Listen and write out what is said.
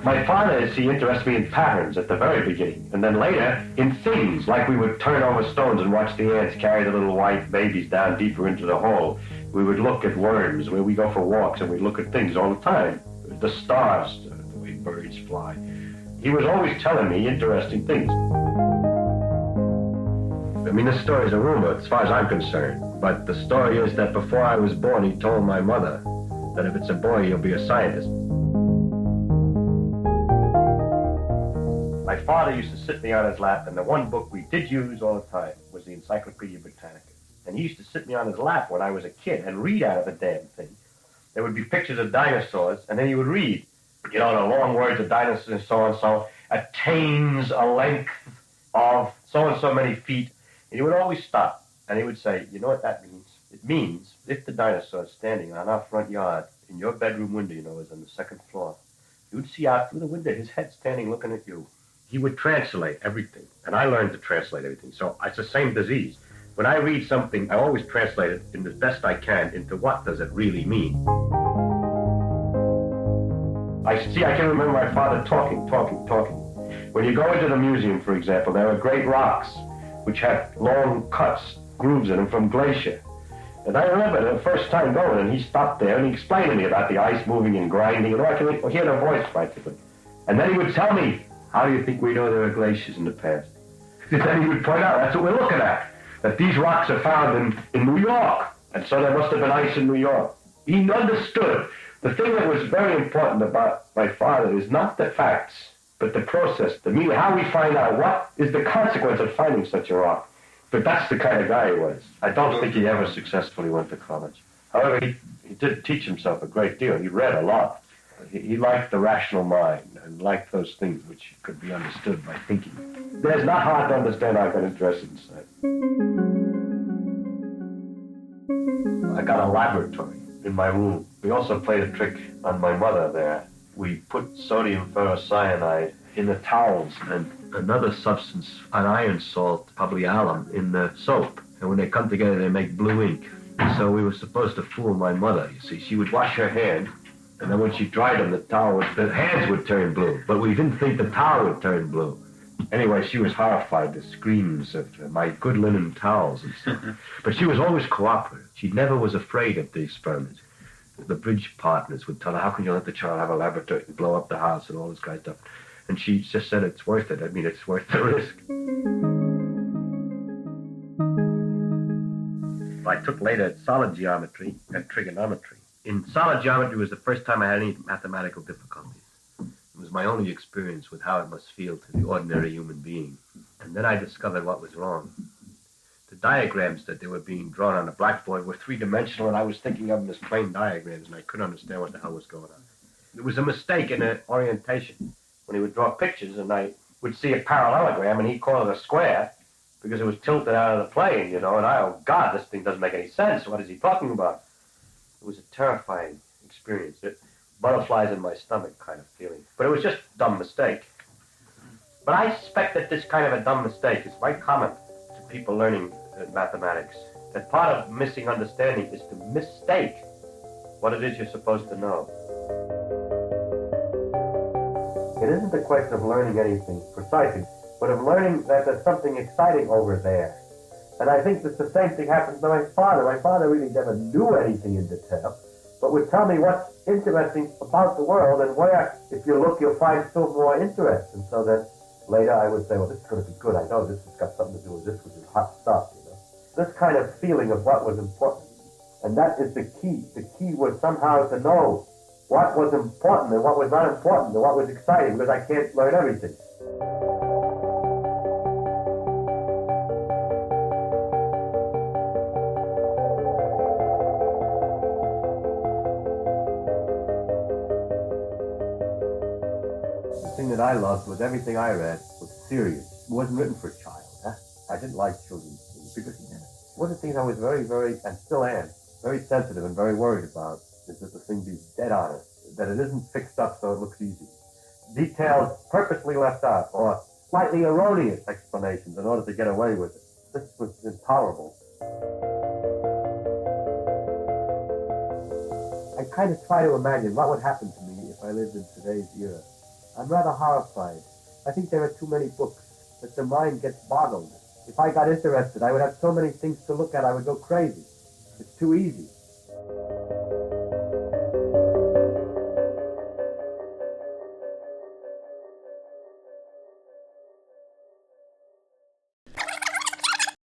My father, he interested me in patterns at the very beginning, and then later in things, like we would turn over stones and watch the ants carry the little white babies down deeper into the hole. We would look at worms, where we go for walks, and we'd look at things all the time. The stars, the way birds fly. He was always telling me interesting things. I mean, this story is a rumor, as far as I'm concerned, but the story is that before I was born, he told my mother that if it's a boy, he'll be a scientist. My father used to sit me on his lap, and the one book we did use all the time was the Encyclopedia Britannica. And he used to sit me on his lap when I was a kid and read out of the damn thing. There would be pictures of dinosaurs, and then he would read, you know, the long words of dinosaurs, so-and-so, attains a length of so-and-so many feet. And he would always stop, and he would say, you know what that means? It means if the dinosaur is standing on our front yard, in your bedroom window, you know, is on the second floor, you would see out through the window his head standing looking at you. He would translate everything, and I learned to translate everything. So it's the same disease. When I read something, I always translate it in the best I can into what does it really mean. I can remember my father talking. When you go into the museum, for example, there are great rocks which have long cuts, grooves in them from glacier. And I remember the first time going, and he stopped there and he explained to me about the ice moving and grinding, and I can hear the voice practically. And then he would tell me, how do you think we know there were glaciers in the past? And then he would point out, that's what we're looking at, that these rocks are found in New York, and so there must have been ice in New York. He understood. The thing that was very important about my father is not the facts, but the process, the meaning, how we find out what is the consequence of finding such a rock. But that's the kind of guy he was. I don't think he ever successfully went to college. However, he did teach himself a great deal. He read a lot. He liked the rational mind and liked those things which could be understood by thinking. It's not hard to understand how I got interested in science. I got a laboratory in my room. We also played a trick on my mother there. We put sodium ferrocyanide in the towels and another substance, an iron salt, probably alum, in the soap. And when they come together, they make blue ink. So we were supposed to fool my mother, you see. She would wash her hands, and then when she dried them, the hands would turn blue. But we didn't think the towel would turn blue. Anyway, she was horrified, the screams of my good linen towels and stuff. But she was always cooperative. She never was afraid of the experiments. The bridge partners would tell her, how can you let the child have a laboratory and blow up the house and all this kind of stuff? And she just said, it's worth it. I mean, it's worth the risk. I took later solid geometry and trigonometry. In solid geometry was the first time I had any mathematical difficulties. It was my only experience with how it must feel to the ordinary human being. And then I discovered what was wrong. The diagrams that they were being drawn on the blackboard were three-dimensional, and I was thinking of them as plain diagrams, and I couldn't understand what the hell was going on. There was a mistake in the orientation. When he would draw pictures, and I would see a parallelogram, and he'd call it a square, because it was tilted out of the plane, you know, and oh, God, this thing doesn't make any sense. What is he talking about? It was a terrifying experience. Butterflies in my stomach kind of feeling. But it was just a dumb mistake. But I suspect that this kind of a dumb mistake is quite common to people learning mathematics. That part of missing understanding is to mistake what it is you're supposed to know. It isn't a question of learning anything precisely, but of learning that there's something exciting over there. And I think that the same thing happens to my father. My father really never knew anything in detail, but would tell me what's interesting about the world and where, if you look, you'll find still more interest. And so that later I would say, well, this is going to be good. I know this has got something to do with this, which is hot stuff, you know. This kind of feeling of what was important. And that is the key. The key was somehow to know what was important and what was not important and what was exciting, because I can't learn everything. The thing that I loved was everything I read was serious. It wasn't written for a child. I didn't like children's things because one of the things I was very, and still am, very sensitive and very worried about is that the thing be dead honest, that it isn't fixed up so it looks easy. Details purposely left out or slightly erroneous explanations in order to get away with it. This was intolerable. I kind of try to imagine what would happen to me if I lived in today's era. I'm rather horrified. I think there are too many books, that the mind gets boggled. If I got interested, I would have so many things to look at, I would go crazy. It's too easy.